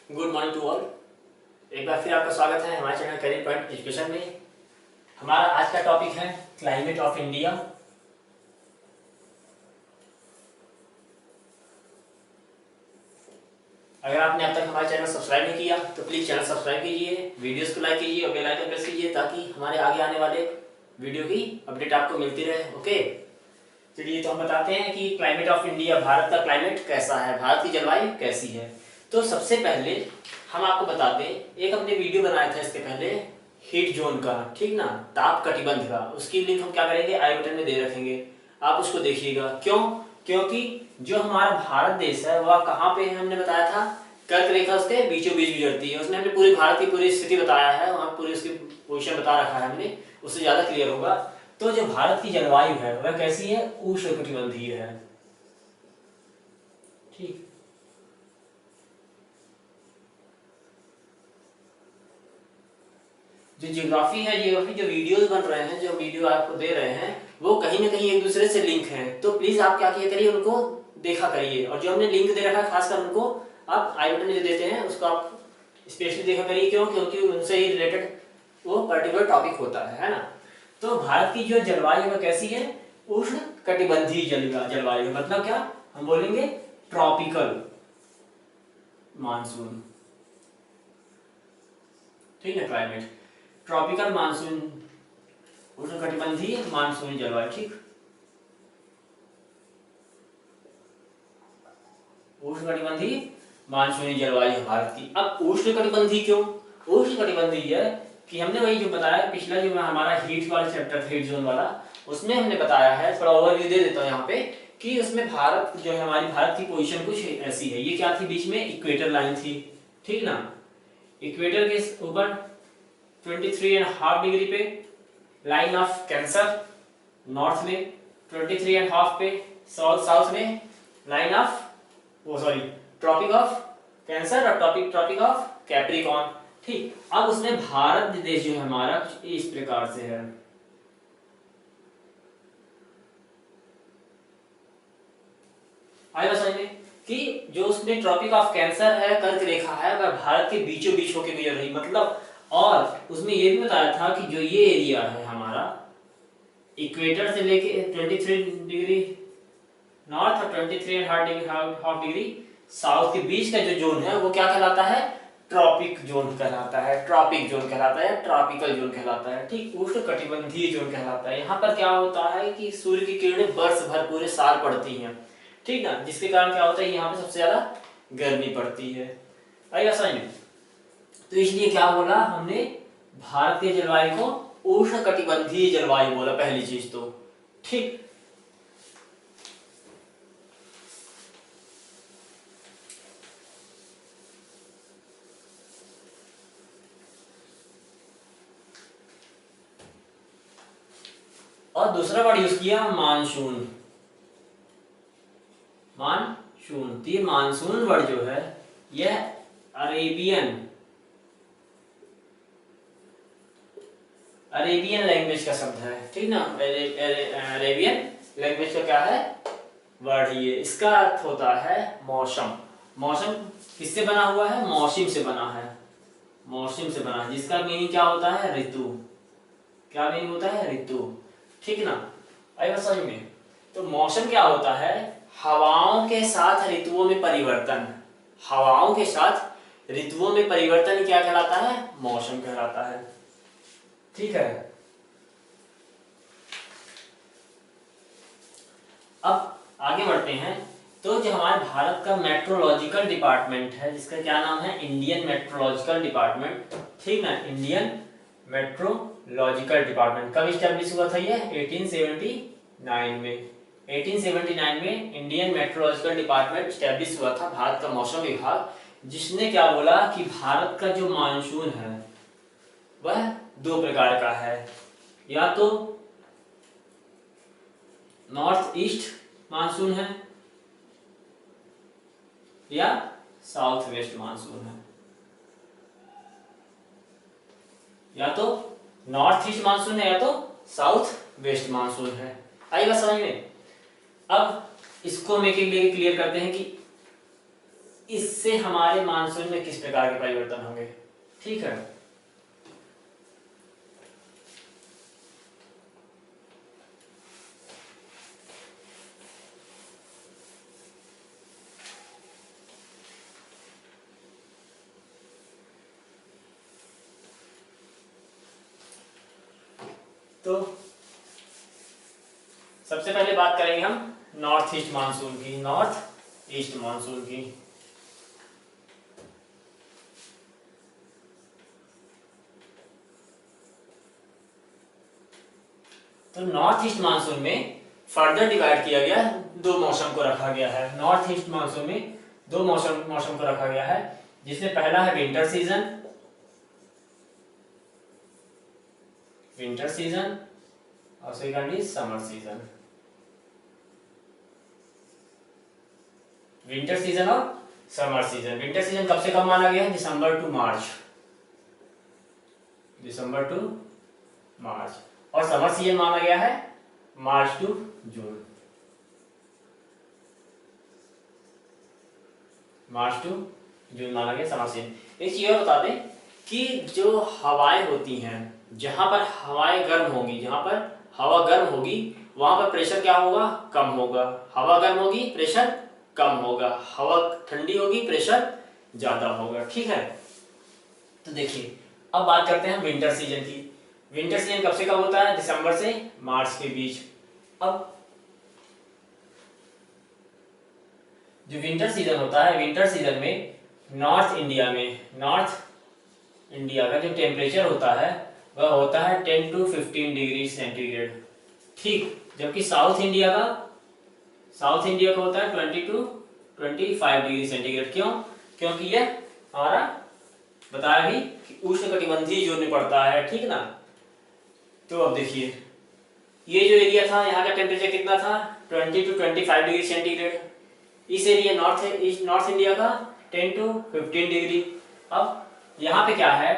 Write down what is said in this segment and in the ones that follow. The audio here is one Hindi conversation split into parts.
Good morning to all. एक बार फिर आपका स्वागत है हमारे चैनल करियर पॉइंट एजुकेशन में। हमारा आज का टॉपिक है क्लाइमेट ऑफ इंडिया। अगर आपने अब तक हमारा चैनल सब्सक्राइब नहीं किया तो प्लीज चैनल सब्सक्राइब कीजिए, वीडियोस को लाइक कीजिए और बेल आइकन प्रेस कीजिए ताकि हमारे आगे आने वाले वीडियो की अपडेट आपको मिलती रहे। ओके, चलिए तो हम बताते हैं कि क्लाइमेट ऑफ इंडिया, भारत का क्लाइमेट कैसा है, भारत की जलवायु कैसी है। तो सबसे पहले हम आपको बताते हैं, एक हमने वीडियो बनाया था इसके पहले हीट जोन का, ठीक ना, ताप कटिबंध का। उसकी लिंक हम क्या करेंगे, आई बटन में दे रखेंगे, आप उसको देखिएगा। क्यों? क्योंकि जो हमारा भारत देश है वह कहाँ पे है, हमने बताया था कर्क रेखा उसके बीचों बीच गुजरती है। उसमें हमने पूरे भारत की पूरी स्थिति बताया है, वहाँ पूरी उसकी पोजीशन बता रखा है हमने, उससे ज्यादा क्लियर होगा। तो जो भारत की जलवायु है वह कैसी है, उष्णकटिबंधीय है। ठीक, जो जियोग्राफी है, जियोग्राफी जो वीडियोस बन रहे हैं, जो वीडियो आपको दे रहे हैं, वो कहीं ना कहीं एक दूसरे से लिंक है। तो प्लीज आप क्या किया करिए, उनको देखा करिए। और जो हमने लिंक दे रखा है खासकर उनको आप आई बटन जो देते हैं उसको आप स्पेशली देखा करिए। क्यों? क्योंकि उनसे ही रिलेटेड वो पर्टिकुलर टॉपिक होता है ना। तो भारत की जो जलवायु है कैसी है, उष्ण कटिबंधीय जलवायु। मतलब क्या हम बोलेंगे, ट्रॉपिकल मानसून, ठीक है, क्लाइमेट ट्रॉपिकल मानसून, उष्णकटिबंधीय मानसूनी जलवायु। ठीक, उष्णकटिबंधीय मानसूनी जलवायु भारत की। अब उष्णकटिबंधीय क्यों? उष्णकटिबंधीय है कि हमने वही जो बताया पिछला, जो हमारा हीट वाला चैप्टर, हीट जोन वाला, उसमें हमने बताया है, थोड़ा ओवरव्यू दे देता हूँ यहाँ पे, कि उसमें भारत जो है, हमारी भारत की पोजीशन कुछ ऐसी है। ये क्या थी, बीच में इक्वेटर लाइन थी, ठीक ना। इक्वेटर के ऊपर 23.5 डिग्री पे लाइन ऑफ कैंसर नॉर्थ में, 23.5 पे साउथ में लाइन ऑफ, वो सॉरी, ट्रॉपिक ऑफ कैंसर और ट्रॉपिक ऑफ कैप्रिकॉर्न। ठीक, अब उसमें भारत देश जो है हमारा कुछ इस प्रकार से है। आएगा समझ में कि जो उसमें ट्रॉपिक ऑफ कैंसर है, कर्क रेखा है, वह भारत के बीचों बीच होकर गुजर रही, मतलब। और उसमें ये भी बताया था कि जो ये एरिया है हमारा, इक्वेटर से लेके 23 डिग्री नॉर्थ और 23.5 डिग्री साउथ के बीच का जो जोन है वो क्या कहलाता है, ट्रॉपिक जोन कहलाता है, ट्रॉपिक जोन कहलाता है, ट्रॉपिकल जोन कहलाता है। ठीक, उष्णकटिबंधीय जोन कहलाता है। यहाँ पर क्या होता है कि सूर्य की किरणें वर्ष भर पूरे साल पड़ती हैं, ठीक ना, जिसके कारण क्या होता है, यहाँ पे सबसे ज्यादा गर्मी पड़ती है। आइएगा समझ में। तो इसलिए क्या बोला हमने, भारतीय जलवायु को उष्णकटिबंधीय जलवायु बोला, पहली चीज तो। ठीक, और दूसरा वर्ड यूज किया मानसून। मानसून, तो ये मानसून वर्ड जो है यह अरेबियन लैंग्वेज का शब्द है, ठीक ना। अरेबियन लैंग्वेज का क्या है, वर्ड ये। इसका अर्थ होता है मौसम। मौसम किससे बना हुआ है, मौसम से बना है, मौसम से बना है, जिसका मीनिंग क्या होता है, ऋतु। क्या मीनिंग होता है, ऋतु, ठीक ना। आइए समझ में। तो मौसम क्या होता है, हवाओं के साथ ऋतुओं में परिवर्तन। हवाओं के साथ ऋतुओं में परिवर्तन क्या कहलाता है, मौसम कहलाता है। ठीक है, अब आगे बढ़ते हैं। तो जो हमारे भारत का मेट्रोलॉजिकल डिपार्टमेंट है, जिसका क्या नाम है, इंडियन मेट्रोलॉजिकल डिपार्टमेंट, ठीक ना, इंडियन मेट्रोलॉजिकल डिपार्टमेंट कब स्टैब्लिश हुआ था, ये 1879 में। 1879 में इंडियन मेट्रोलॉजिकल डिपार्टमेंट स्टैब्लिश हुआ था, भारत का मौसम विभाग, जिसने क्या बोला कि भारत का जो मानसून है वह दो प्रकार का है, या तो नॉर्थ ईस्ट मानसून है या साउथ वेस्ट मानसून है। या तो नॉर्थ ईस्ट मानसून है या तो साउथ वेस्ट मानसून है। आइएगा समझ में। अब इसको हम एक एक लेके क्लियर करते हैं कि इससे हमारे मानसून में किस प्रकार के परिवर्तन होंगे। ठीक है, तो सबसे पहले बात करेंगे हम नॉर्थ ईस्ट मानसून की। नॉर्थ ईस्ट मानसून की तो नॉर्थ ईस्ट मानसून में फर्दर डिवाइड किया गया, दो मौसम को रखा गया है। नॉर्थ ईस्ट मानसून में दो मौसम को रखा गया है, जिसमें पहला है विंटर सीजन और second is summer season. Winter season और समर सीजन। विंटर सीजन कब से कब माना गया है? दिसंबर टू मार्च। और समर सीजन माना गया है मार्च टू जून। माना गया समर सीजन। एक चीज और बता दें कि जो हवाएं होती हैं, जहां पर हवाएं गर्म होंगी, जहां पर हवा गर्म होगी, वहां पर प्रेशर क्या होगा? कम होगा। हवा गर्म होगी, प्रेशर कम होगा। हवा ठंडी होगी, प्रेशर ज्यादा होगा। ठीक है, तो देखिए अब बात करते हैं विंटर सीजन की। विंटर सीजन कब से कब होता है? दिसंबर से मार्च के बीच। अब जो विंटर सीजन होता है, विंटर सीजन में नॉर्थ इंडिया का जो टेम्परेचर होता है वह होता है 10 to 15 डिग्री सेंटीग्रेड। ठीक, जबकि साउथ इंडिया का होता है 20 to 25 डिग्री सेंटीग्रेड। क्यों? क्योंकि यह हमारा बताया भी कि उष्णकटिबंधीय जोन में पड़ता है। ठीक ना। तो अब देखिए, ये जो एरिया था, यहाँ का टेम्परेचर कितना था? 20 to 25 डिग्री सेंटीग्रेड। इस एरिया नॉर्थ इंडिया का 10 to 15 डिग्री। अब यहाँ पे क्या है?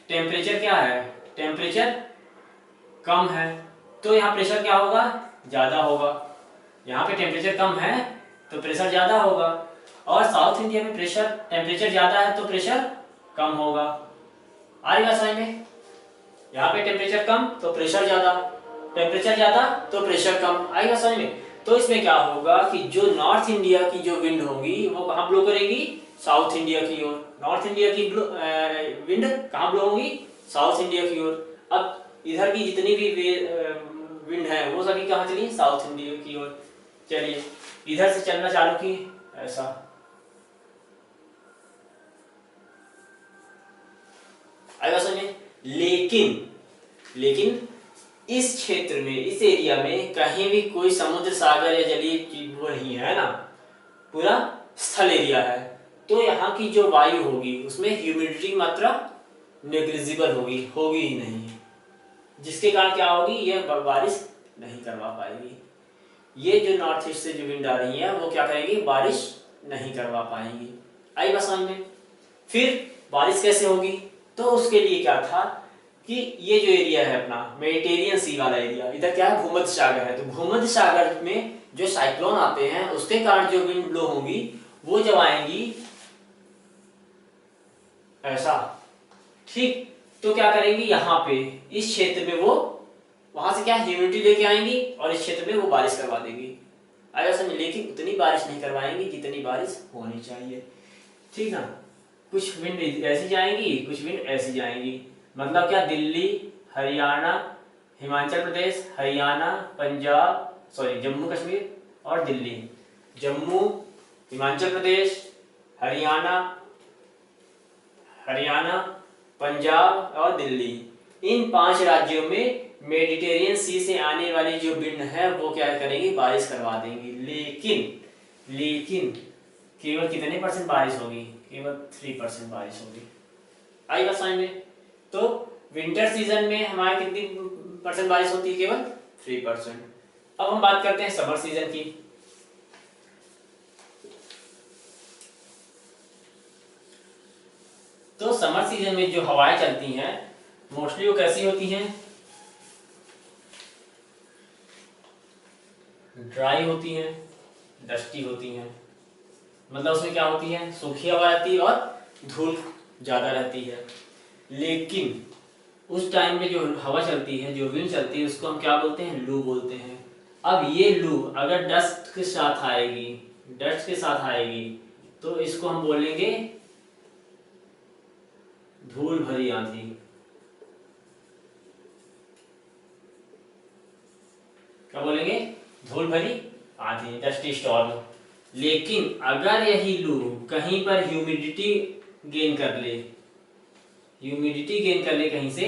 टेम्परेचर क्या है? टेम्परेचर कम है, तो यहाँ प्रेशर क्या होगा? ज्यादा होगा। यहाँ पे टेम्परेचर कम है तो प्रेशर ज्यादा होगा, और साउथ इंडिया में टेम्परेचर ज्यादा है तो प्रेशर कम होगा। आ रही बात समझ में? यहाँ पे टेम्परेचर कम तो प्रेशर ज्यादा, टेम्परेचर ज्यादा तो प्रेशर कम। आई बात समझ में? तो इसमें क्या होगा कि जो नॉर्थ इंडिया की जो विंड होगी वो कहाँ ब्लो करेगी? साउथ इंडिया की ओर। नॉर्थ इंडिया की विंड कहाँ ब्लो होगी? साउथ इंडिया की ओर। अब इधर की जितनी भी विंड है वो सभी कहाँ चली? साउथ इंडिया की ओर। चलिए इधर से चलना चालू की, ऐसा। आएगा समझ में? लेकिन इस क्षेत्र में, इस एरिया में कहीं भी कोई समुद्र, सागर या जलीय चीज वो नहीं है ना, पूरा स्थल एरिया है। तो यहाँ की जो वायु होगी उसमें ह्यूमिडिटी की मात्रा नेग्लिजिबल होगी ही नहीं, जिसके कारण क्या होगी? ये बारिश नहीं करवा पाएगी। ये जो नॉर्थ ईस्ट से जो विंड आ रही है वो क्या करेगी? बारिश नहीं करवा पाएंगी। आई बात समझ में? फिर बारिश कैसे होगी? तो उसके लिए क्या था कि ये जो एरिया है अपना मेडिटेरियन सी वाला एरिया, इधर क्या है? भूमध्य सागर है। तो भूमध्य सागर में जो साइक्लोन आते हैं उसके कारण जो विंड ब्लो होगी वो जब आएंगी ऐसा, ठीक, तो क्या करेंगी? यहाँ पे इस क्षेत्र में वो वहां से क्या ह्यूमिडिटी लेके आएंगी और इस क्षेत्र में वो बारिश करवा देंगी। आया समझ? लेकिन उतनी बारिश नहीं करवाएंगी जितनी बारिश होनी चाहिए। ठीक ना। कुछ विंड ऐसी जाएंगी, कुछ विंड ऐसी जाएंगी। मतलब क्या? दिल्ली, हरियाणा, हिमाचल प्रदेश, हरियाणा, जम्मू कश्मीर और दिल्ली। जम्मू, हिमाचल प्रदेश, हरियाणा, पंजाब और दिल्ली, इन 5 राज्यों में मेडिटेरियन सी से आने वाली जो विंड है वो क्या करेंगी? बारिश करवा देंगी। लेकिन केवल कितने % बारिश होगी? केवल 3% बारिश होगी। आई बात समझ में? तो विंटर सीजन में हमारे कितनी % बारिश होती है? केवल 3%। अब हम बात करते हैं समर सीजन की। तो समर सीजन में जो हवाएं चलती हैं मोस्टली वो कैसी होती हैं? ड्राई होती हैं, डस्टी होती हैं। मतलब उसमें क्या होती है, सूखी हवा रहती है और धूल ज्यादा रहती है। लेकिन उस टाइम में जो हवा चलती है, जो विंड चलती है, उसको हम क्या बोलते हैं, लू बोलते हैं। अब ये लू अगर डस्ट के साथ आएगी, डस्ट के साथ आएगी, तो इसको हम बोलेंगे धूल भरी आंधी। क्या बोलेंगे, धूल भरी आंधी, डस्टी स्टॉर्म। लेकिन अगर यही लू कहीं पर ह्यूमिडिटी गेन कर ले, ह्यूमिडिटी गेन कर ले कहीं से,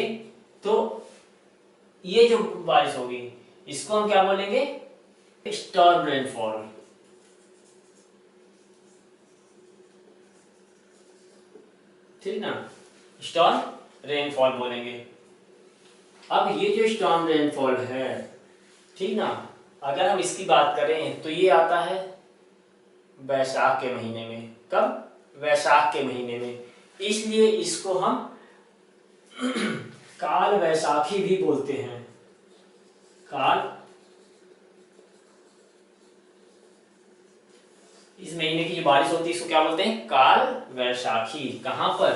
तो ये जो बारिश होगी इसको हम क्या बोलेंगे, स्टॉर्म रेनफॉल। ठीक ना, स्टॉर्म रेनफॉल बोलेंगे। अब ये जो स्टॉर्म रेनफॉल है, ठीक ना, अगर हम इसकी बात करें तो ये आता है वैशाख के महीने में। कब, वैशाख के महीने में। इसलिए इसको हम काल वैशाखी भी बोलते हैं। काल, इस महीने की जो बारिश होती है इसको क्या बोलते हैं, काल वैशाखी। कहां पर,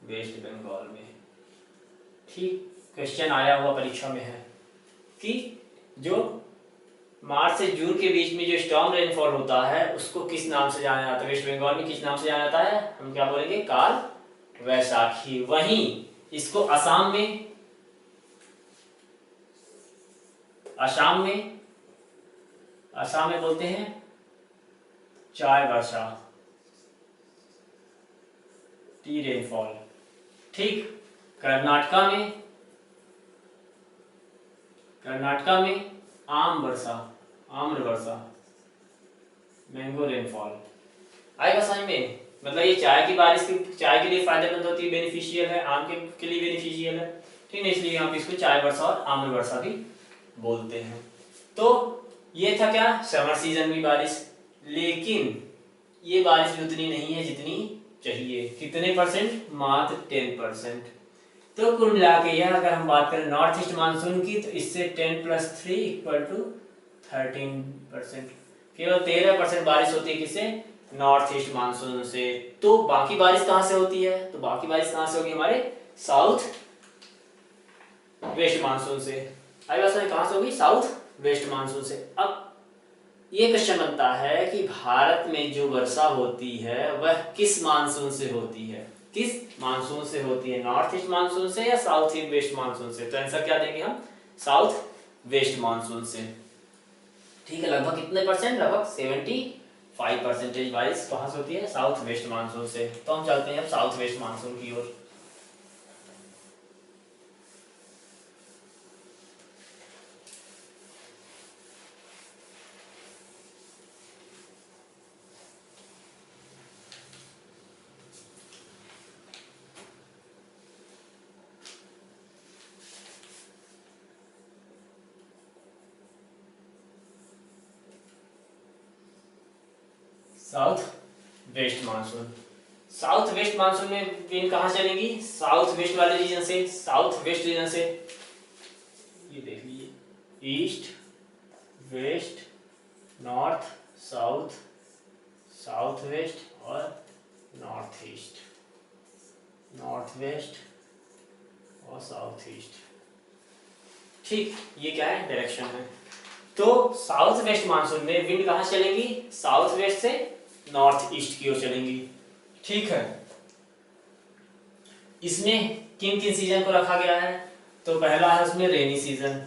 वेस्ट बंगाल में। ठीक, क्वेश्चन आया हुआ परीक्षा में है कि जो मार्च से जून के बीच में जो स्टॉर्म रेनफॉल होता है उसको किस नाम से जाना जाता है, वेस्ट बंगाल में किस नाम से जाना जाता है, हम क्या बोलेंगे, काल वैशाखी। वहीं इसको असम में, असम में, असम में बोलते हैं चाय वर्षा, टी रेनफॉल। ठीक, कर्नाटका में, कर्नाटका में आम वर्षा, आम्र वर्षा, मैंगो रेनफॉल। आएगा समझ में। मतलब ये चाय की बारिश की, चाय के लिए फायदेमंद होती है, बेनिफिशियल है, आम के लिए बेनिफिशियल है। ठीक है, इसलिए यहाँ पे इसको चाय वर्षा और आम्र वर्षा भी बोलते हैं। तो ये था क्या, समर सीजन की बारिश। लेकिन ये बारिश भी उतनी नहीं है जितनी चाहिए। कितने परसेंट, मात्र 10%। तो कुल मिला के यह, अगर हम बात करें नॉर्थ ईस्ट मानसून की, तो इससे 10 + 3 = 13%। केवल 13% बारिश होती है किससे, नॉर्थ ईस्ट मानसून से। तो बाकी बारिश कहां से होती है, तो बाकी बारिश कहां से होगी, हमारे साउथ वेस्ट मानसून से। आई बात समझ, कहां से होगी, साउथ वेस्ट मानसून से। अब ये क्वेश्चन बनता है कि भारत में जो वर्षा होती है वह किस मानसून से होती है, किस मानसून से होती है, नॉर्थ ईस्ट मानसून से या साउथ ईस्ट वेस्ट मानसून से। तो आंसर क्या देंगे हम, साउथ वेस्ट मानसून से। ठीक है, लगभग कितने परसेंट, लगभग 75% बारिश कहां से होती है, साउथ वेस्ट मानसून से। तो हम चलते हैं अब साउथ वेस्ट मानसून की ओर। South west monsoon, south west monsoon में विंड कहां चलेगी, साउथ वेस्ट वाले रीजन से, साउथ वेस्ट रीजन से। ये देख लीजिए, east, west, north, south, south west और नॉर्थ ईस्ट, नॉर्थ वेस्ट और साउथ ईस्ट। ठीक, ये क्या है, डायरेक्शन है। तो साउथ वेस्ट मानसून में विंड कहां चलेगी, साउथ वेस्ट से नॉर्थ ईस्ट की ओर चलेंगी। ठीक है, इसमें किन किन सीजन को रखा गया है, तो पहला है उसमें रेनी सीजन,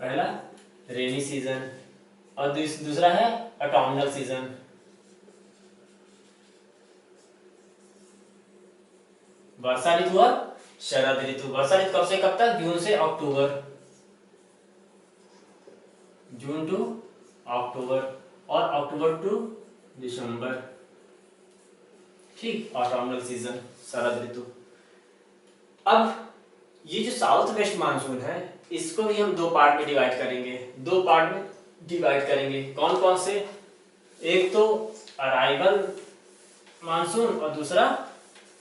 पहला रेनी सीजन, और दूसरा है ऑटोमनल सीजन, वर्षा ऋतु और शरद ऋतु। वर्षा ऋतु कब से कब तक, जून से अक्टूबर, जून टू अक्टूबर, और अक्टूबर टू दिसंबर। ठीक, ऑटोमनल सीजन, शरद ऋतु। अब ये जो साउथ वेस्ट मानसून है इसको भी हम दो पार्ट में डिवाइड करेंगे, दो पार्ट में डिवाइड करेंगे। कौन कौन से, एक तो अराइवल मानसून और दूसरा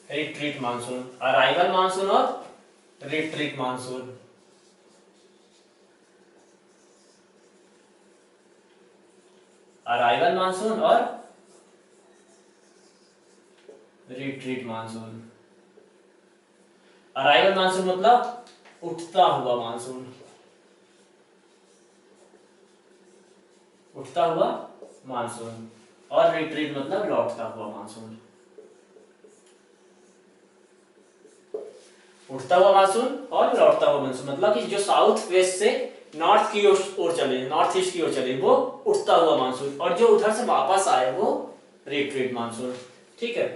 रिट्रीट मानसून। अराइवल मानसून और रिट्रीट मानसून। अराइवल मानसून और रिट्रीट मानसून। अराइवल मानसून मतलब उठता हुआ मानसून, उठता हुआ मानसून, और रिट्रीट मतलब लौटता हुआ मानसून। उठता हुआ मानसून और लौटता हुआ मानसून मतलब कि जो साउथ वेस्ट से नॉर्थ की ओर चले, नॉर्थ ईस्ट की ओर चले, वो उठता हुआ मानसून, और जो उधर से वापस आए वो रिट्रीट मानसून। ठीक है,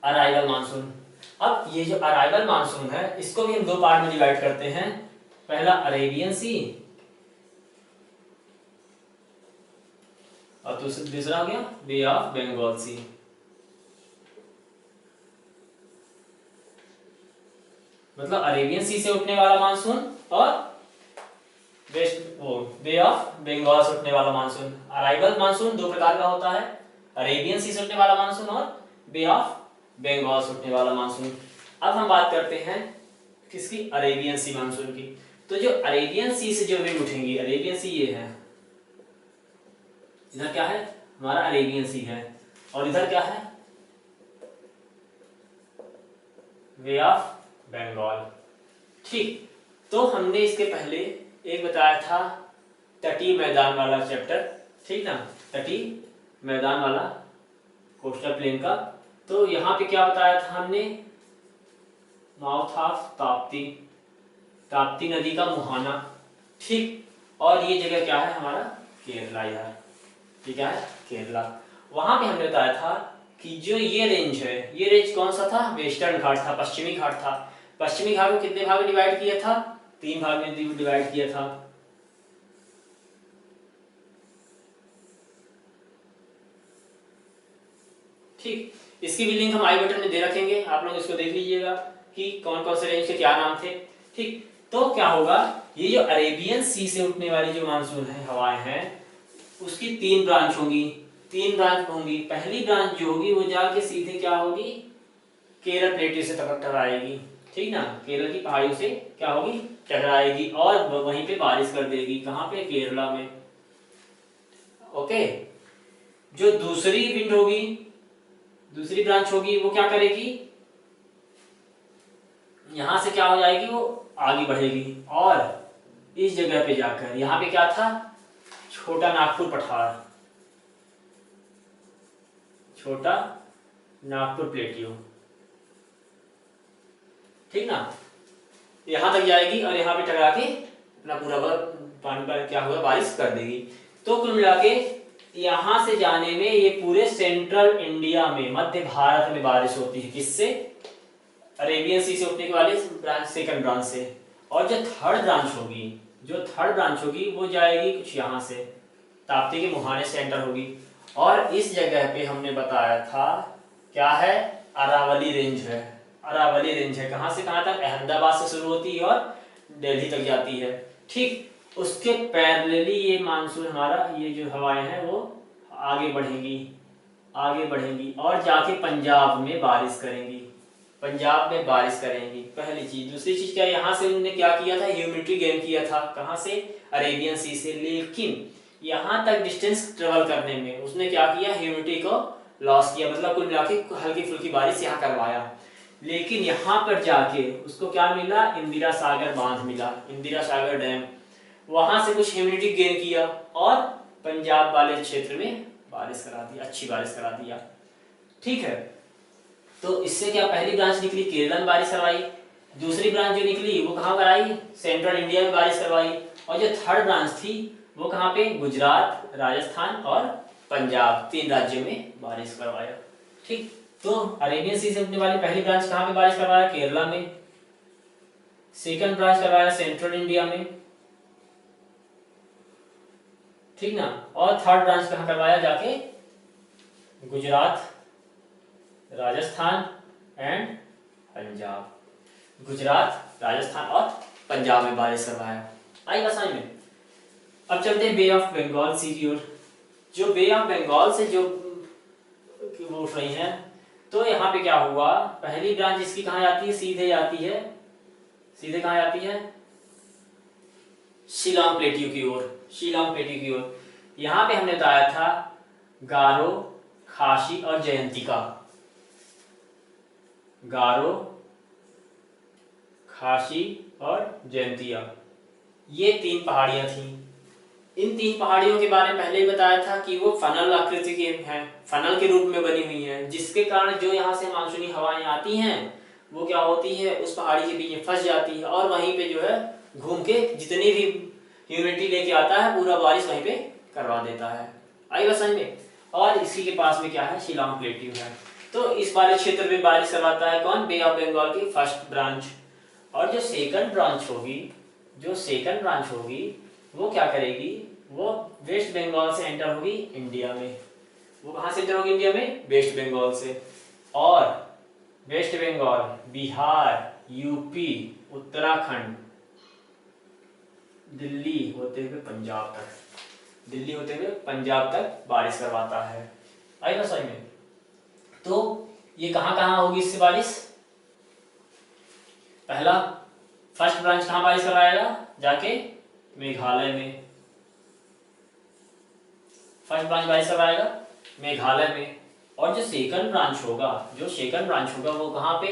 अराइवल मानसून। अब ये जो अराइवल मानसून है इसको भी हम दो पार्ट में डिवाइड करते हैं। पहला अरेबियन सी और दूसरा हो गया बे ऑफ बंगाल सी। मतलब अरेबियन सी से उठने वाला मानसून और वेस्ट वो बे ऑफ बंगाल से उठने वाला मानसून। अराइवल मानसून दो प्रकार का होता है, अरेबियन सी से उठने वाला मानसून और बे ऑफ बंगाल से उठने वाला मानसून। अब हम बात करते हैं किसकी, अरेबियन सी मानसून की। तो जो अरेबियन सी से जो वेव उठेंगी, अरेबियन सी ये है, इधर क्या है हमारा अरेबियन सी है, और इधर क्या है वे ऑफ बंगाल। ठीक, तो हमने इसके पहले एक बताया था तटीय मैदान वाला चैप्टर, ठीक ना, तटीय मैदान वाला कोस्टल प्लेन का। तो यहाँ पे क्या बताया था हमने, माउथ ऑफ ताप्ती, ताप्ती नदी का मुहाना। ठीक, और ये जगह क्या है हमारा केरला यार, ठीक है केरला। वहां पे हमने बताया था कि जो ये रेंज है, ये रेंज कौन सा था, वेस्टर्न घाट था, पश्चिमी घाट था। पश्चिमी घाट को कितने भाग में डिवाइड किया था, 3 भाग में डिवाइड किया था। ठीक, इसकी भी लिंक हम आई बटन में दे रखेंगे, आप लोग इसको देख लीजिएगा कि कौन कौन से रेंज के क्या नाम थे। ठीक, तो क्या होगा, ये जो अरेबियन सी से उठने वाली जो मानसून है, हवाएं हैं, उसकी 3 ब्रांच होंगी, 3 ब्रांच होंगी। पहली ब्रांच जो होगी वो जाके सीधे क्या होगी, केरल प्लेटू से टकराएगी, ठीक ना, केरल की पहाड़ियों से क्या होगी, टकराएगी और वहीं पे बारिश कर देगी, कहाँ पे, केरला में। ओके, जो दूसरी विंड होगी, दूसरी ब्रांच होगी, वो क्या करेगी, यहां से क्या हो जाएगी, वो आगे बढ़ेगी और इस जगह पे जाकर, यहां पे क्या था, छोटा नागपुर पठार, छोटा नागपुर प्लेटियो, ठीक ना, यहां तक जाएगी और यहां पे टकरा के अपना पूरा पानी पर क्या होगा, बारिश कर देगी। तो कुल मिला के यहां से जाने में ये पूरे सेंट्रल इंडिया में, मध्य भारत में बारिश होती है, किससे, अरेबियन सी से उठने वाली ब्रांच, सेकंड ब्रांच से। और जो थर्ड ब्रांच होगी, जो थर्ड ब्रांच होगी वो जाएगी कुछ यहाँ से, ताप्ती के मुहाने से एंटर होगी। और इस जगह पे हमने बताया था क्या है, अरावली रेंज है, अरावली रेंज है, कहां से कहां तक, अहमदाबाद से शुरू होती है और दिल्ली तक जाती है। ठीक, उसके पैरेलली ये मानसून हमारा, ये जो हवाएं हैं वो आगे बढ़ेंगी, आगे बढ़ेंगी और जाके पंजाब में बारिश करेंगी, पंजाब में बारिश करेंगी, पहली चीज। दूसरी चीज क्या, यहाँ से उन्होंने क्या किया था, ह्यूमिडिटी गेन किया था, कहाँ से, अरेबियन सी से। लेकिन यहाँ तक डिस्टेंस ट्रेवल करने में उसने क्या किया, ह्यूमिडिटी को लॉस किया, मतलब कुल मिला के हल्की फुल्की बारिश यहाँ करवाया। लेकिन यहाँ पर जाके उसको क्या मिला, इंदिरा सागर बांध मिला, इंदिरा सागर डैम, वहां से कुछ ह्यूमिडिटी गेन किया और पंजाब वाले क्षेत्र में बारिश करा दिया, अच्छी बारिश करा दिया। ठीक है, तो इससे क्या, पहली ब्रांच निकली केरल में बारिश करवाई, दूसरी ब्रांच जो निकली वो कहाँ कराई, सेंट्रल इंडिया में बारिश करवाई, और जो थर्ड ब्रांच थी वो कहाँ पे, गुजरात, राजस्थान और पंजाब, 3 राज्यों में बारिश करवाया। ठीक, तो अरेबियन सी से उठने वाली पहली ब्रांच कहाँ पे बारिश करवाया, केरला में, सेकंड ब्रांच करवाया सेंट्रल इंडिया में, ठीक ना, और थर्ड ब्रांच कहाँ करवाया, जाके गुजरात, राजस्थान एंड पंजाब, गुजरात, राजस्थान और पंजाब में बारिश करवाया। आई आसानी में। अब चलते हैं बे ऑफ बंगाल सी की ओर। जो बे ऑफ बंगाल से जो वो उठ रही हैं, तो यहाँ पे क्या हुआ, पहली ब्रांच इसकी कहाँ जाती है, सीधे जाती है, सीधे कहाँ जाती है, शिलांग प्लेटियो की ओर, शिलांग प्लेटियो की ओर। यहाँ पे हमने बताया था गारो, खासी और जयंतिका। गारो, खासी और जयंतिया, ये 3 पहाड़ियां थी। इन 3 पहाड़ियों के बारे में पहले ही बताया था कि वो फनल आकृति की हैं, फनल के रूप में बनी हुई हैं, जिसके कारण जो यहाँ से मानसूनी हवाएं आती हैं वो क्या होती है, उस पहाड़ी के बीच में फंस जाती है और वहीं पे जो है घूम के जितनी भी ह्यूमिडिटी लेके आता है पूरा बारिश वहीं पे करवा देता है। आई बात समझ में। और इसी के पास में क्या है, शिलांग प्लेट्यू है। तो इस वाले क्षेत्र में बारिश करवाता है कौन, बे ऑफ बंगाल की फर्स्ट ब्रांच। और जो सेकंड ब्रांच होगी, जो सेकंड ब्रांच होगी वो क्या करेगी, वो वेस्ट बंगाल से एंटर होगी इंडिया में। वो कहां से एंटर होगी इंडिया में, वेस्ट बंगाल से। और वेस्ट बंगाल, बिहार, यूपी, उत्तराखंड, दिल्ली होते हुए पंजाब तक, दिल्ली होते हुए पंजाब तक बारिश करवाता है। आई ना समझ में। तो ये कहां कहां होगी इससे बारिश, पहला फर्स्ट ब्रांच कहां बारिश करवाएगा, जाके मेघालय में। फर्स्ट ब्रांच बारिश करवाएगा मेघालय में। और जो सेकंड ब्रांच होगा, जो सेकंड ब्रांच होगा वो कहां पे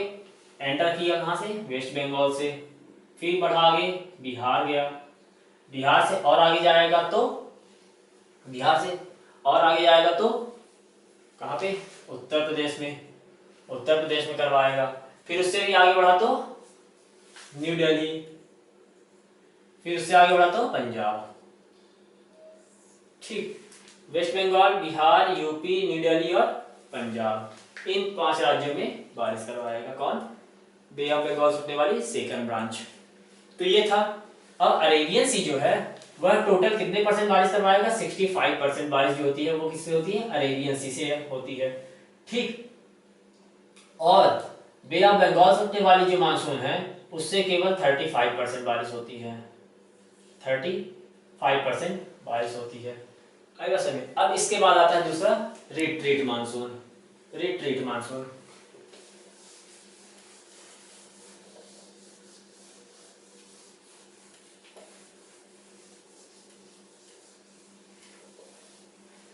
एंटर किया, कहां से, वेस्ट बंगाल से। फिर बढ़ा आगे बिहार गया, बिहार से और आगे जाएगा तो, बिहार से और आगे जाएगा तो कहां पे, उत्तर प्रदेश में, उत्तर प्रदेश में करवाएगा। फिर उससे भी आगे बढ़ा तो न्यू दिल्ली, फिर उससे आगे बढ़ा तो पंजाब। ठीक, वेस्ट बंगाल, बिहार, यूपी, न्यू दिल्ली और पंजाब, इन 5 राज्यों में बारिश करवाएगा कौन, बे ऑफ बंगाल से उठने वाली सेकंड ब्रांच। तो ये था। अब अरेबियन सी जो है वह टोटल कितने परसेंट बारिश करवाएगा, 65% बारिश जो होती है वो किससे होती है, अरेबियन सी से होती है। ठीक, और बे ऑफ बंगाल से उठने वाली जो मानसून है उससे केवल 35% बारिश होती है, 35% बारिश होती है। आएगा समझ। अब इसके बाद आता है दूसरा रिट्रीट मानसून। रिट्रीट मानसून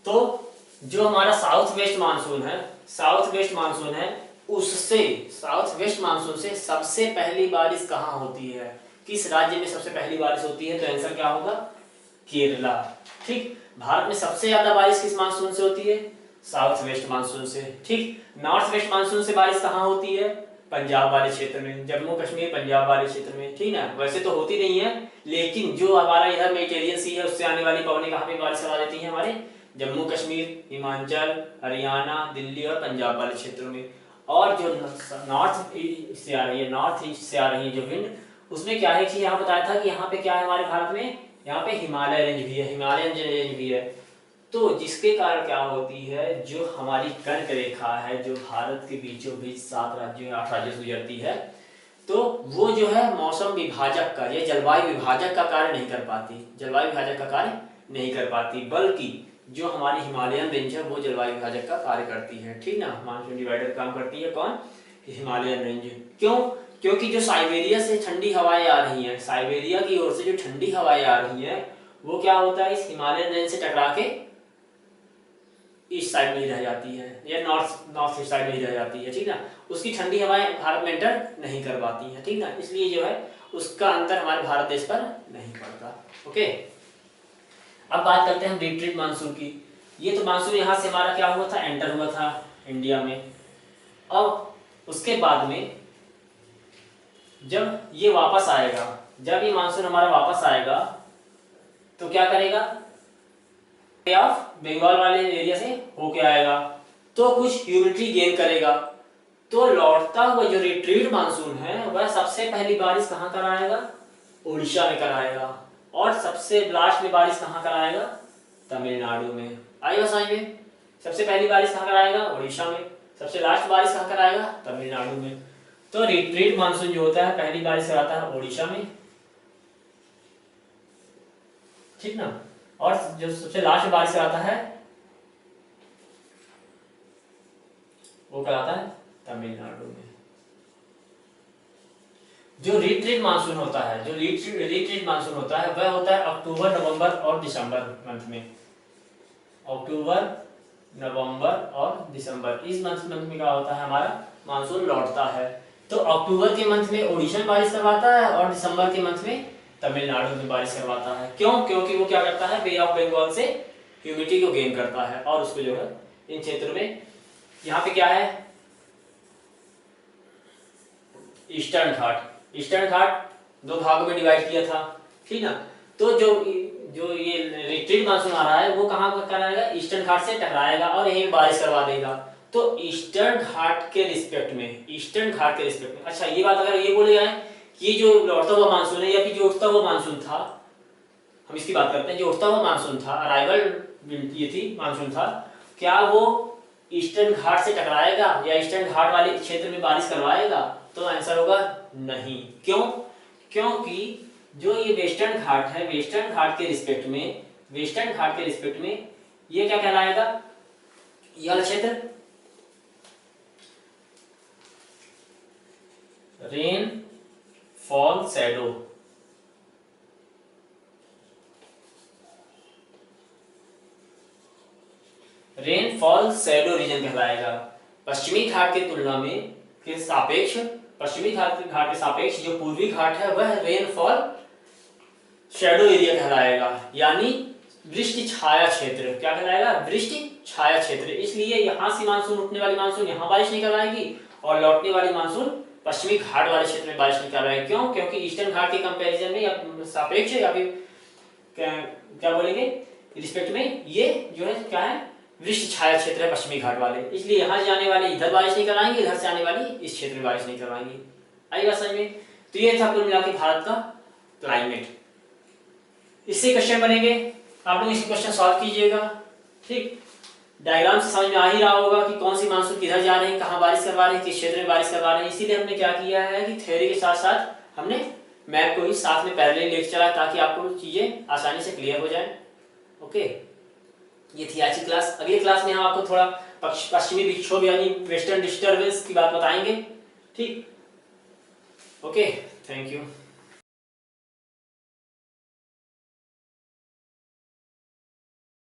तो जो हमारा साउथ वेस्ट मानसून है, साउथ वेस्ट मानसून है, उससे साउथ वेस्ट मानसून से सबसे पहली बारिश कहां होती है, किस राज्य में सबसे पहली बारिश होती है, तो आंसर क्या होगा, केरला। ठीक, भारत में सबसे ज्यादा बारिश किस मानसून से होती है, साउथ वेस्ट मानसून से। ठीक, नॉर्थ वेस्ट मानसून से बारिश कहां होती है, पंजाब वाले क्षेत्र में, जम्मू कश्मीर पंजाब वाले क्षेत्र में। ठीक ना, वैसे तो होती नहीं है, लेकिन जो हमारा इधर मेडिटेरियन सी है उससे आने वाली पवनें कहां पे बारिश करा देती हैं, हमारे जम्मू कश्मीर, हिमाचल, हरियाणा, दिल्ली और पंजाब वाले क्षेत्रों में। और जो नॉर्थ से आ रही है, नॉर्थ ईस्ट से आ रही है जो विंड, उसमें क्या है कि यहाँ बताया था कि यहाँ पे क्या है हमारे भारत में, यहाँ पे हिमालय रेंज भी है, हिमालयन रेंज भी है। तो जिसके कारण क्या होती है, जो हमारी कर्क रेखा है जो भारत के बीचों बीच 7 राज्यों 8 राज्यों से गुजरती है, तो वो जो है मौसम विभाजक का, ये जलवायु विभाजक का कार्य नहीं कर पाती, जलवायु विभाजक का कार्य नहीं कर पाती, बल्कि जो हमारी हिमालयन रेंज है वो जलवायु विभाजक का कार्य करती है। ठीक ना, मानसून डिवाइडर काम करती है कौन, हिमालयन रेंज। क्यों, क्योंकि जो साइबेरिया से ठंडी हवाएं आ रही हैं, साइबेरिया की ओर से जो ठंडी हवाएं आ रही हैं, वो क्या होता है, इस हिमालयन रेंज से टकरा के ईस्ट साइड में ही रह जाती है, या नॉर्थ ईस्ट साइड में ही रह जाती है। ठीक ना, उसकी ठंडी हवाएं भारत में एंटर नहीं कर पाती हैं। ठीक ना, इसलिए जो है उसका अंतर हमारे भारत देश पर नहीं पड़ता। ओके, अब बात करते हैं हम रिट्रीट मानसून की। ये तो मानसून यहाँ से हमारा क्या हुआ था, एंटर हुआ था इंडिया में। अब उसके बाद में जब ये वापस आएगा, जब ये मानसून हमारा वापस आएगा तो क्या करेगा, बे ऑफ बंगाल वाले एरिया से होके आएगा तो कुछ ह्यूमिडिटी गेन करेगा, तो लौटता हुआ जो रिट्रीट मानसून है वह सबसे पहली बारिश कहाँ कराएगा, उड़ीसा में कराएगा। और सबसे लास्ट में बारिश कहाँ कराएगा, तमिलनाडु में। आएगा समझ में, सबसे पहली बारिश कहाँ कराएगा, उड़ीसा में, सबसे लास्ट बारिश कहाँ कराएगा, तमिलनाडु में। तो रिट्रीट मानसून जो होता है पहली बारिश कराता है उड़ीसा में, ठीक ना, और जो सबसे लास्ट में बारिश कराता है वो कराता है तमिलनाडु में। जो रिट्रीट मानसून होता है, जो रिट्रीट मानसून होता है वह होता है अक्टूबर, नवंबर और दिसंबर मंथ में। अक्टूबर, नवंबर और दिसंबर, इस मंथ में क्या होता है हमारा मानसून लौटता है। तो अक्टूबर के मंथ में ओडिशा में बारिश करवाता है और दिसंबर के मंथ में तमिलनाडु में बारिश करवाता है। क्यों? क्योंकि वो क्या करता है, बे ऑफ बंगाल से ह्यूमिडिटी को गेन करता है और उसको जो है इन क्षेत्रों में, यहाँ पे क्या है ईस्टर्न घाट, ईस्टर्न घाट दो भागों में डिवाइड किया था, ठीक ना। तो जो जो ये रिट्रीट मानसून आ रहा है वो कहाँ कराएगा, ईस्टर्न घाट से टकराएगा और यहीं बारिश करवा देगा। तो ईस्टर्न घाट के रिस्पेक्ट में, ईस्टर्न घाट के रिस्पेक्ट में, अच्छा ये बात अगर ये बोले जाए कि जो लौटता हुआ मानसून है या फिर जो उठता हुआ मानसून था, हम इसकी बात करते हैं, जो उठता हुआ मानसून था, अराइवल ये थी मानसून था, क्या वो ईस्टर्न घाट से टकराएगा या ईस्टर्न घाट वाले क्षेत्र में बारिश करवाएगा? तो आंसर होगा नहीं। क्यों? क्योंकि जो ये वेस्टर्न घाट है, वेस्टर्न घाट के रिस्पेक्ट में, वेस्टर्न घाट के रिस्पेक्ट में ये क्या कहलाएगा, यह क्षेत्र rain fall shadow, rainfall shadow reason कहलाएगा। पश्चिमी घाट की तुलना में के सापेक्ष, पश्चिमी घाट के सापेक्ष जो पूर्वी घाट है वह रेनफॉल शैडो एरिया कहलाएगा, यानी वृष्टि छाया क्षेत्र। क्या कहलाएगा? वृष्टि छाया क्षेत्र। इसलिए यहां से मानसून, उठने वाली मानसून यहां बारिश नहीं करवाएगी और लौटने वाली मानसून पश्चिमी घाट वाले क्षेत्र में बारिश नहीं करवाएगी। क्यों? क्योंकि ईस्टर्न घाट के कंपैरिजन में या सापेक्ष या फिर क्या बोलेंगे रिस्पेक्ट में, ये जो है क्या है, वृष्टि छाया क्षेत्र है पश्चिमी घाट वाले, इसलिए यहाँ से आने वाले इधर बारिश नहीं कराएंगे, इधर से आने वाली इस क्षेत्र में बारिश नहीं करवाएंगे। आई बात समझ में? तो ये था कुल मिला के भारत का क्लाइमेट। इससे क्वेश्चन बनेंगे, आप लोग इसे क्वेश्चन सॉल्व कीजिएगा, ठीक। डायग्राम से समझ में आ ही रहा होगा कि कौन सी मानसून किधर जा रहे हैं, कहाँ बारिश करवा रहे हैं, किस क्षेत्र में बारिश करवा रहे हैं। इसीलिए हमने क्या किया है कि थ्योरी के साथ साथ हमने मैप को भी साथ में पैरेलल लेके चला, ताकि आपको चीजें आसानी से क्लियर हो जाए। ओके, ये थी आज की क्लास। अगली क्लास में हम आपको थोड़ा पश्चिमी विक्षोभ यानी वेस्टर्न डिस्टर्बेंस की बात बताएंगे, ठीक। Okay, thank you.